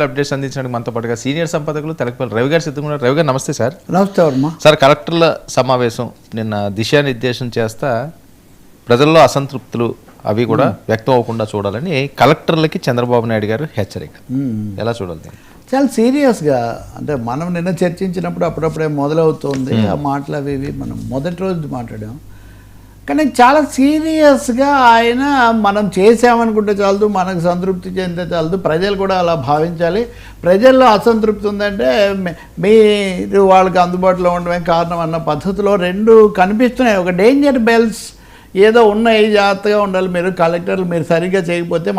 Updates అందించడానికి మనతో పాటుగా సీనియర్ సంపాదకులు తెలకపల్లి రవి గారు సిద్ధంగా ఉన్నారు. రవి గారు నమస్తే సార్. నమస్తే వర్మ సార్, కలెక్టర్ల సమావేశం నిన్న దిశానిర్దేశం చేస్తా ప్రజల్లో అసంతృప్తులు అవి కూడా వ్యక్తం అవ్వకుండా చూడాలని కలెక్టర్లకి చంద్రబాబు నాయుడు గారు హెచ్చరిక. ఎలా చూడాలి? చాలా సీరియస్గా, అంటే మనం నిన్న చర్చించినప్పుడు అప్పుడప్పుడే మొదలవుతుంది ఆ మాటలు అవి ఇవి మనం మొదటి రోజు మాట్లాడాం. కానీ చాలా సీరియస్గా ఆయన మనం చేసామనుకుంటే చాలదు, మనకు సంతృప్తి చెందితే చాలదు, ప్రజలు కూడా అలా భావించాలి. ప్రజల్లో అసంతృప్తి ఉందంటే మీరు వాళ్ళకి అందుబాటులో ఉండడమే కారణం అన్న పద్ధతిలో రెండు కనిపిస్తున్నాయి. ఒక డేంజర్ బెల్స్ ఏదో ఉన్నాయి, జాగ్రత్తగా ఉండాలి. మీరు కలెక్టర్లు మీరు సరిగ్గా చేయకపోతే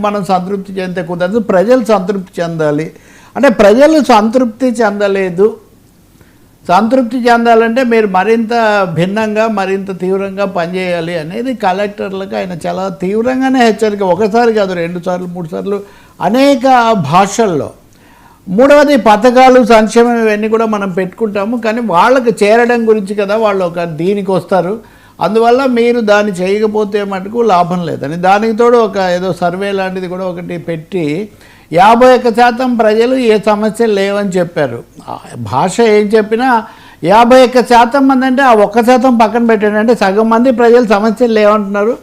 మనం సంతృప్తి చెందితే కుదరదు, ప్రజలు సంతృప్తి చెందాలి. అంటే ప్రజలు సంతృప్తి చెందలేదు, సంతృప్తి చెందాలంటే మీరు మరింత భిన్నంగా మరింత తీవ్రంగా పనిచేయాలి అనేది కలెక్టర్లకు ఆయన చాలా తీవ్రంగానే హెచ్చరిక. ఒకసారి కాదు, 2 సార్లు 3 సార్లు అనేక భాషల్లో. మూడవది పథకాలు సంక్షేమం ఇవన్నీ కూడా మనం పెట్టుకుంటాము, కానీ వాళ్ళకి చేరడం గురించి కదా వాళ్ళు ఒక దీనికి వస్తారు. అందువల్ల మీరు దాన్ని చేయకపోతే మటుకు లాభం లేదని దానికి తోడు ఒక ఏదో సర్వే లాంటిది కూడా ఒకటి పెట్టి 51% ప్రజలు ఏ సమస్యలు లేవని చెప్పారు. భాష ఏం చెప్పినా 51% మంది అంటే ఆ 1% పక్కన పెట్టండి, అంటే సగం మంది ప్రజలు సమస్యలు లేవంటున్నారు,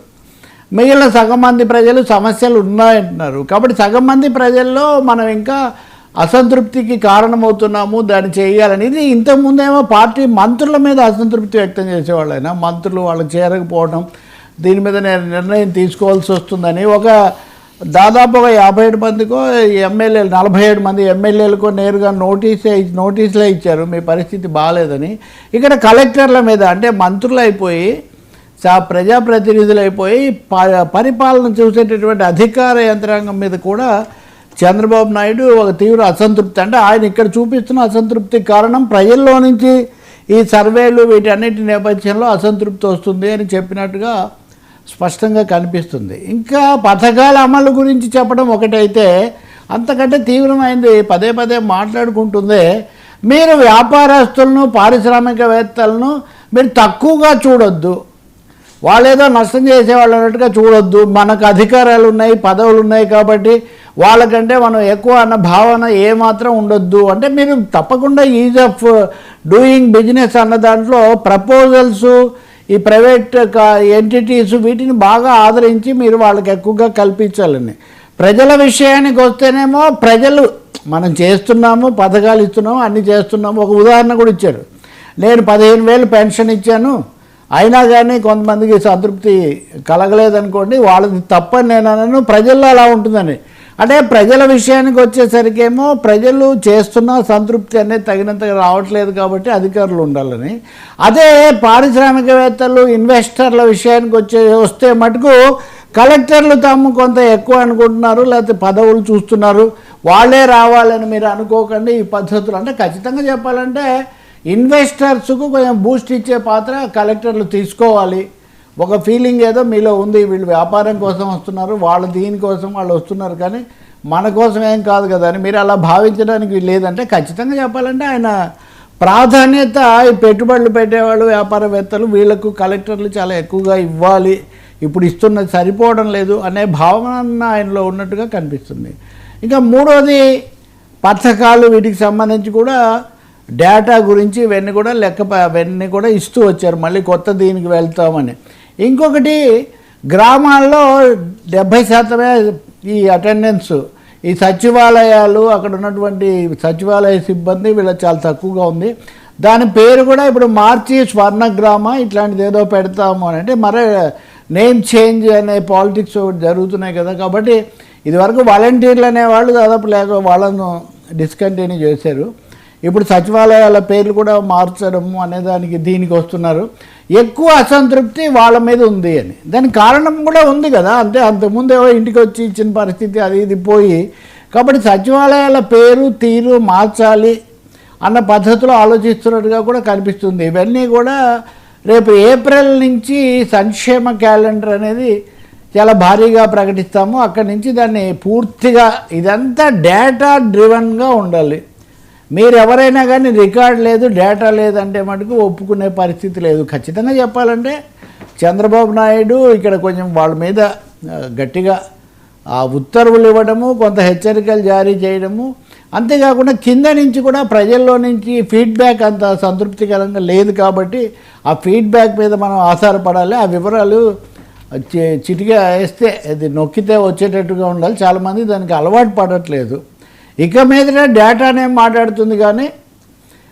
మిగిలిన సగం మంది ప్రజలు సమస్యలు ఉన్నాయంటున్నారు. కాబట్టి సగం మంది ప్రజల్లో మనం ఇంకా అసంతృప్తికి కారణమవుతున్నాము, దాన్ని చేయాలని. ఇది ఇంతకుముందేమో పార్టీ మంత్రుల మీద అసంతృప్తి వ్యక్తం చేసేవాళ్ళు. అయినా మంత్రులు వాళ్ళకి చేరకపోవడం, దీని మీద నిర్ణయం తీసుకోవాల్సి వస్తుందని దాదాపు ఒక 57 మందికో ఎమ్మెల్యేలు, 47 మంది ఎమ్మెల్యేలకో నేరుగా నోటీసులే ఇచ్చారు మీ పరిస్థితి బాగాలేదని. ఇక్కడ కలెక్టర్ల మీద అంటే మంత్రులు అయిపోయి ప్రజాప్రతినిధులు అయిపోయి పరిపాలన చూసేటటువంటి అధికార యంత్రాంగం మీద కూడా చంద్రబాబు నాయుడు ఒక తీవ్ర అసంతృప్తి. అంటే ఆయన ఇక్కడ చూపిస్తున్న అసంతృప్తికి కారణం ప్రజల్లో నుంచి ఈ సర్వేలు వీటన్నిటి నేపథ్యంలో అసంతృప్తి వస్తుంది అని చెప్పినట్టుగా స్పష్టంగా కనిపిస్తుంది. ఇంకా పథకాల అమలు గురించి చెప్పడం ఒకటైతే అంతకంటే తీవ్రమైంది పదే పదే మాట్లాడుకుంటుంది. మీరు వ్యాపారస్తులను పారిశ్రామికవేత్తలను మీరు తక్కువగా చూడొద్దు, వాళ్ళేదో నష్టం చేసేవాళ్ళు అన్నట్టుగా చూడొద్దు. మనకు అధికారాలు ఉన్నాయి, పదవులు ఉన్నాయి కాబట్టి వాళ్ళకంటే మనం ఎక్కువ అన్న భావన ఏమాత్రం ఉండొద్దు. అంటే మీరు తప్పకుండా ఈజ్ ఆఫ్ డూయింగ్ బిజినెస్ అన్న దాంట్లో ప్రపోజల్స్ ఈ ప్రైవేట్ ఎంటిటీస్ వీటిని బాగా ఆదరించి మీరు వాళ్ళకి ఎక్కువగా కల్పించాలని. ప్రజల విషయానికి వస్తేనేమో ప్రజలు మనం చేస్తున్నాము, పథకాలు ఇస్తున్నాము, అన్నీ చేస్తున్నాము. ఒక ఉదాహరణ కూడా ఇచ్చారు, నేను 15,000 పెన్షన్ ఇచ్చాను, అయినా కానీ కొంతమందికి సంతృప్తి కలగలేదనుకోండి, వాళ్ళది తప్పని నేను అనను, ప్రజల్లో అలా ఉంటుందని. అంటే ప్రజల విషయానికి వచ్చేసరికేమో ప్రజలు చేస్తున్న సంతృప్తి అనేది తగినంతగా రావట్లేదు కాబట్టి అధికారులు ఉండాలని. అదే పారిశ్రామికవేత్తలు ఇన్వెస్టర్ల విషయానికి వస్తే మటుకు కలెక్టర్లు తాము కొంత ఎక్కువ అనుకుంటున్నారు, లేకపోతే పదవులు చూస్తున్నారు, వాళ్ళే రావాలని మీరు అనుకోకండి. ఈ పద్ధతులు అంటే ఖచ్చితంగా చెప్పాలంటే ఇన్వెస్టర్స్కు కొంచెం బూస్ట్ ఇచ్చే పాత్ర కలెక్టర్లు తీసుకోవాలి. ఒక ఫీలింగ్ ఏదో మీలో ఉంది, వీళ్ళు వ్యాపారం కోసం వస్తున్నారు, వాళ్ళు దీనికోసం వాళ్ళు వస్తున్నారు, కానీ మన కోసం ఏం కాదు కదా అని మీరు అలా భావించడానికి లేదంటే ఖచ్చితంగా చెప్పాలంటే ఆయన ప్రాధాన్యత ఈ పెట్టుబడులు పెట్టేవాళ్ళు వ్యాపారవేత్తలు వీళ్ళకు కలెక్టర్లు చాలా ఎక్కువగా ఇవ్వాలి, ఇప్పుడు ఇస్తున్నది సరిపోవడం లేదు అనే భావన ఆయనలో ఉన్నట్టుగా కనిపిస్తుంది. ఇంకా మూడోది పథకాలు వీటికి సంబంధించి కూడా డేటా గురించి ఇవన్నీ కూడా ఇస్తూ వచ్చారు, మళ్ళీ కొత్త దీనికి వెళ్తామని. ఇంకొకటి గ్రామాల్లో 70% ఈ అటెండెన్స్, ఈ సచివాలయాలు అక్కడ ఉన్నటువంటి సచివాలయ సిబ్బంది వీళ్ళ చాలా తక్కువగా ఉంది. దాని పేరు కూడా ఇప్పుడు మార్చి స్వర్ణగ్రామ ఇట్లాంటిది ఏదో పెడతాము అని. అంటే మరే నేమ్ చేంజ్ అనే పాలిటిక్స్ జరుగుతున్నాయి కదా. కాబట్టి ఇదివరకు వాలంటీర్లు అనేవాళ్ళు దాదాపు వాళ్ళను డిస్కంటిన్యూ చేశారు. ఇప్పుడు సచివాలయాల పేర్లు కూడా మార్చడము అనేదానికి దీనికి వస్తున్నారు. ఎక్కువ అసంతృప్తి వాళ్ళ మీద ఉంది అని దానికి కారణం కూడా ఉంది కదా. అంటే అంతకుముందు ఏవో ఇంటికి వచ్చి ఇచ్చిన పరిస్థితి అది ఇది పోయి, కాబట్టి సచివాలయాల పేరు తీరు మార్చాలి అన్న పద్ధతిలో ఆలోచిస్తున్నట్టుగా కూడా కనిపిస్తుంది. ఇవన్నీ కూడా రేపు ఏప్రిల్ నుంచి సంక్షేమ క్యాలెండర్ అనేది చాలా భారీగా ప్రకటిస్తాము. అక్కడి నుంచి దాన్ని పూర్తిగా ఇదంతా డేటా డ్రివన్గా ఉండాలి. మీరు ఎవరైనా కానీ రికార్డ్ లేదు, డేటా లేదంటే మటుకు ఒప్పుకునే పరిస్థితి లేదు. ఖచ్చితంగా చెప్పాలంటే చంద్రబాబు నాయుడు ఇక్కడ కొంచెం వాళ్ళ మీద గట్టిగా ఆ ఉత్తర్వులు ఇవ్వడము, కొంత హెచ్చరికలు జారీ చేయడము, అంతేకాకుండా కింద నుంచి కూడా ప్రజల్లో నుంచి ఫీడ్బ్యాక్ అంత సంతృప్తికరంగా లేదు కాబట్టి ఆ ఫీడ్బ్యాక్ మీద మనం ఆధారపడాలి. ఆ వివరాలు చిటిగా వేస్తే అది నొక్కితే వచ్చేటట్టుగా ఉండాలి. చాలామంది దానికి అలవాటు పడట్లేదు. ఇక మీద డేటానే మాట్లాడుతుంది కానీ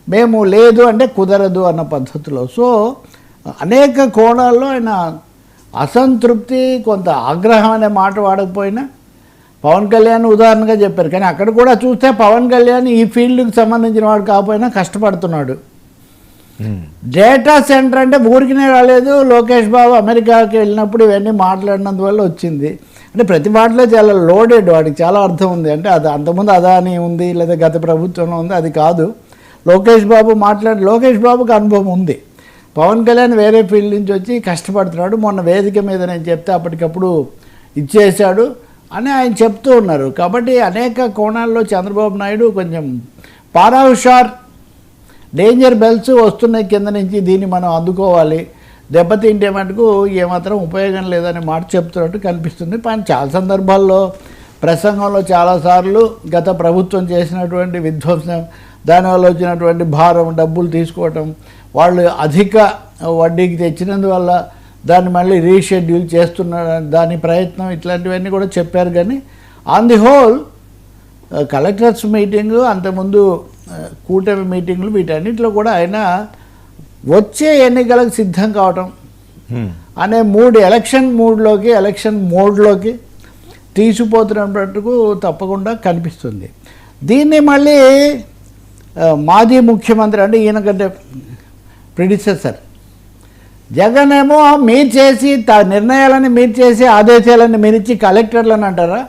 మేము లేదు అంటే కుదరదు అన్న పద్ధతిలో. సో అనేక కోణాల్లో ఆయన అసంతృప్తి, కొంత ఆగ్రహం అనే మాట వాడకపోయినా పవన్ కళ్యాణ్ ఉదాహరణగా చెప్పారు. కానీ అక్కడ కూడా చూస్తే పవన్ కళ్యాణ్ ఈ ఫీల్డ్కి సంబంధించిన వాడు కాకపోయినా కష్టపడుతున్నాడు. డేటా సెంటర్ అంటే ఊరికినే రాలేదు. లోకేష్ బాబు అమెరికాకి వెళ్ళినప్పుడు ఇవన్నీ మాట్లాడినందువల్ల వచ్చింది. అంటే ప్రతి మాటలో చాలా లోడెడ్, వాడికి చాలా అర్థం ఉంది. అంటే అది అంతకుముందు అదాని ఉంది, లేదా గత ప్రభుత్వంలో ఉంది, అది కాదు. లోకేష్ బాబుకి అనుభవం ఉంది. పవన్ కళ్యాణ్ వేరే ఫీల్డ్ నుంచి వచ్చి కష్టపడుతున్నాడు. మొన్న వేదిక మీద నేను చెప్తే అప్పటికప్పుడు ఇచ్చేశాడు అని ఆయన చెప్తూ ఉన్నారు. కాబట్టి అనేక కోణాల్లో చంద్రబాబు నాయుడు కొంచెం పారాహుషార్, డేంజర్ బెల్స్ వస్తున్నాయి కింద నుంచి, దీన్ని మనం అందుకోవాలి, దెబ్బతింటే మటుకు ఏమాత్రం ఉపయోగం లేదనే మాట చెప్తున్నట్టు కనిపిస్తుంది. కానీ చాలా సందర్భాల్లో ప్రసంగంలో చాలాసార్లు గత ప్రభుత్వం చేసినటువంటి విధ్వంసం, దానివల్ల వచ్చినటువంటి భారం, డబ్బులు తీసుకోవటం, వాళ్ళు అధిక వడ్డీకి తెచ్చినందువల్ల దాన్ని మళ్ళీ రీషెడ్యూల్ చేస్తున్న దాని ప్రయత్నం, ఇట్లాంటివన్నీ కూడా చెప్పారు. కానీ on the whole collectors meeting, అంతకుముందు కూటమి మీటింగ్లు, వీటన్నిటిలో కూడా ఆయన వచ్చే ఎన్నికలకు సిద్ధం కావటం అనే ఎలక్షన్ మోడ్లోకి తీసుకుపోతున్నట్టుకు తప్పకుండా కనిపిస్తుంది. దీన్ని మళ్ళీ మాజీ ముఖ్యమంత్రి అంటే ఈయనకంటే ప్రిడిసెసర్ జగన్ ఏమో మీరు చేసి నిర్ణయాలని మీరు చేసి ఆదేశాలను మీరు ఇచ్చి కలెక్టర్లను అంటారా,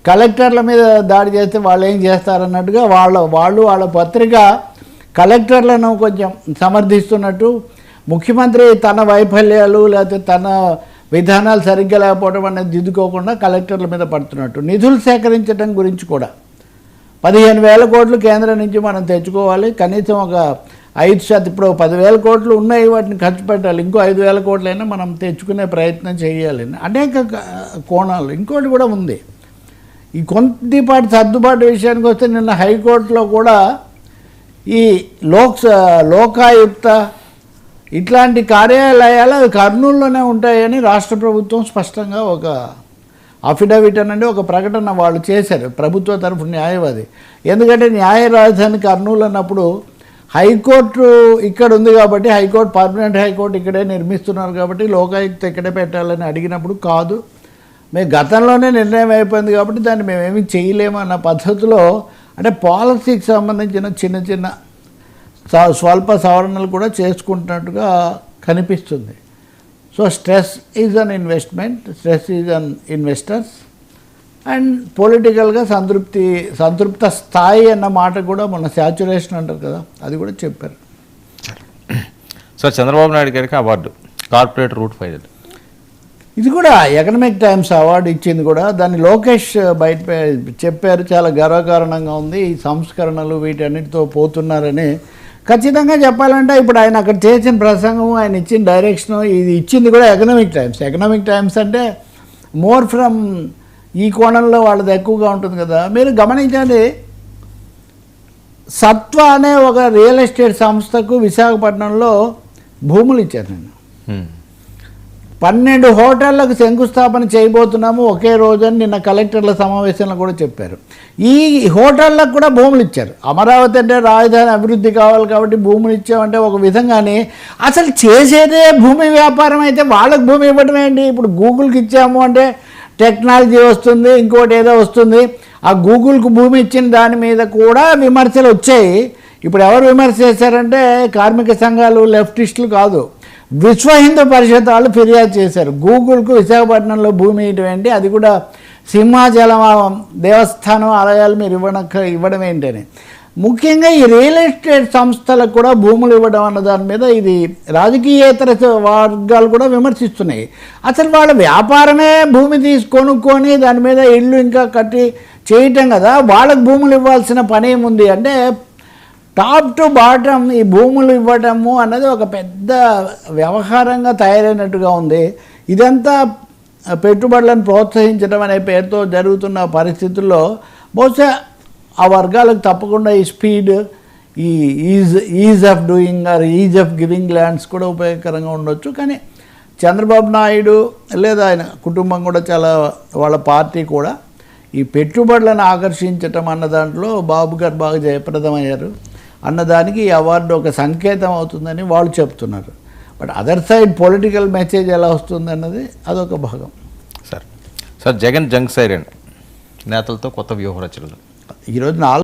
కలెక్టర్ల మీద దాడి చేస్తే వాళ్ళు ఏం చేస్తారన్నట్టుగా వాళ్ళ పత్రిక కలెక్టర్లను కొంచెం సమర్థిస్తున్నట్టు, ముఖ్యమంత్రి తన వైఫల్యాలు లేకపోతే తన విధానాలు సరిగ్గా లేకపోవడం అనేది దిద్దుకోకుండా కలెక్టర్ల మీద పడుతున్నట్టు. నిధులు సేకరించడం గురించి కూడా 15,000 కోట్లు కేంద్రం నుంచి మనం తెచ్చుకోవాలి, కనీసం ఒక 5%, ఇప్పుడు 10,000 కోట్లు ఉన్నాయి, వాటిని ఖర్చు పెట్టాలి, ఇంకో 5,000 కోట్లైనా మనం తెచ్చుకునే ప్రయత్నం చేయాలి. అనేక కోణాలు. ఇంకోటి కూడా ఉంది, ఈ కొద్దిపాటి సర్దుబాటు విషయానికి వస్తే నిన్న హైకోర్టులో కూడా ఈ లోకాయుక్త ఇట్లాంటి కార్యాలయాలు కర్నూలులోనే ఉంటాయని రాష్ట్ర ప్రభుత్వం స్పష్టంగా ఒక అఫిడవిట్ అనండి, ఒక ప్రకటన వాళ్ళు చేశారు, ప్రభుత్వ తరఫు న్యాయవాది. ఎందుకంటే న్యాయ రాజధాని కర్నూలు అన్నప్పుడు హైకోర్టు ఇక్కడ ఉంది కాబట్టి, హైకోర్టు పర్మనెంట్ హైకోర్టు ఇక్కడే నిర్మిస్తున్నారు కాబట్టి లోకాయుక్త ఇక్కడే పెట్టాలని అడిగినప్పుడు కాదు, మేము గతంలోనే నిర్ణయం అయిపోయింది కాబట్టి దాన్ని మేమేమీ చేయలేము అన్న పద్ధతిలో, అంటే పాలసీకి సంబంధించిన చిన్న స్వల్ప సవరణలు కూడా చేసుకుంటున్నట్టుగా కనిపిస్తుంది. So stress is an investment, stress is an investors, and పొలిటికల్గా సంతృప్త స్థాయి అన్న మాట కూడా మొన్న శాచురేషన్ అంటారు కదా, అది కూడా చెప్పారు. సార్, చంద్రబాబు నాయుడు గారికి అవార్డు కార్పొరేట్ రూట్ ఫైనల్, ఇది కూడా ఎకనామిక్ టైమ్స్ అవార్డు ఇచ్చింది కూడా, దాన్ని లోకేష్ బయట చెప్పారు. చాలా గర్వకారణంగా ఉంది, ఈ సంస్కరణలు వీటన్నిటితో పోతున్నారని. ఖచ్చితంగా చెప్పాలంటే ఇప్పుడు ఆయన అక్కడ చేసిన ప్రసంగం, ఆయన ఇచ్చిన డైరెక్షను, ఇది ఇచ్చింది కూడా ఎకనామిక్ టైమ్స్ అంటే మోర్ ఫ్రమ్ ఈ కోణంలో వాళ్ళది ఎక్కువగా ఉంటుంది కదా. మీరు గమనించండి, సత్వ అనే ఒక రియల్ ఎస్టేట్ సంస్థకు విశాఖపట్నంలో భూములు ఇచ్చారు. నేను 12 హోటళ్లకు శంకుస్థాపన చేయబోతున్నాము ఒకే రోజని నిన్న కలెక్టర్ల సమావేశంలో కూడా చెప్పారు. ఈ హోటళ్లకు కూడా భూములు ఇచ్చారు. అమరావతి అంటే రాజధాని అభివృద్ధి కావాలి కాబట్టి భూములు ఇచ్చామంటే ఒక విధంగానే, అసలు చేసేదే భూమి వ్యాపారం అయితే వాళ్ళకు భూమి ఇవ్వడం ఏంటి? ఇప్పుడు గూగుల్కి ఇచ్చాము అంటే టెక్నాలజీ వస్తుంది, ఇంకోటి ఏదో వస్తుంది. ఆ గూగుల్కు భూమి ఇచ్చిన దాని మీద కూడా విమర్శలు వచ్చాయి. ఇప్పుడు ఎవరు విమర్శ చేశారంటే కార్మిక సంఘాలు, లెఫ్టిస్టులు కాదు, విశ్వ హిందూ పరిషత్ వాళ్ళు ఫిర్యాదు చేశారు. గూగుల్కు విశాఖపట్నంలో భూమి ఇటువంటి, అది కూడా సింహాచలం దేవస్థానం ఆలయాలు మీరు ఇవ్వడం ఏంటని. ముఖ్యంగా ఈ రియల్ ఎస్టేట్ సంస్థలకు కూడా భూములు ఇవ్వడం అన్న దాని మీద ఇది రాజకీయేతర వర్గాలు కూడా విమర్శిస్తున్నాయి. అసలు వాళ్ళ వ్యాపారమే భూమి కొనుక్కొని దాని మీద ఇళ్ళు ఇంకా కట్టి చేయటం కదా, వాళ్ళకు భూములు ఇవ్వాల్సిన పని ఏముంది అంటే టాప్ టు బాటమ్ ఈ భూములు ఇవ్వటము అన్నది ఒక పెద్ద వ్యవహారంగా తయారైనట్టుగా ఉంది. ఇదంతా పెట్టుబడులను ప్రోత్సహించడం అనే పేరుతో జరుగుతున్న పరిస్థితుల్లో బహుశా ఆ వర్గాలకు తప్పకుండా ఈ స్పీడ్, ఈ ease of doing or ease of giving lands కూడా ఉపయోగకరంగా ఉండొచ్చు. కానీ చంద్రబాబు నాయుడు లేదా ఆయన కుటుంబం కూడా చాలా, వాళ్ళ పార్టీ కూడా ఈ పెట్టుబడులను ఆకర్షించటం అన్న దాంట్లో బాబు గారు బాగా జయప్రదమయ్యారు అన్నదానికి ఈ అవార్డు ఒక సంకేతం అవుతుందని వాళ్ళు చెప్తున్నారు. But other side political message ఎలా వస్తుంది అన్నది అదొక భాగం. సార్ జగన్ జంగ్ సైరన్ నేతలతో కొత్త వ్యూహ రచనలు ఈరోజు 4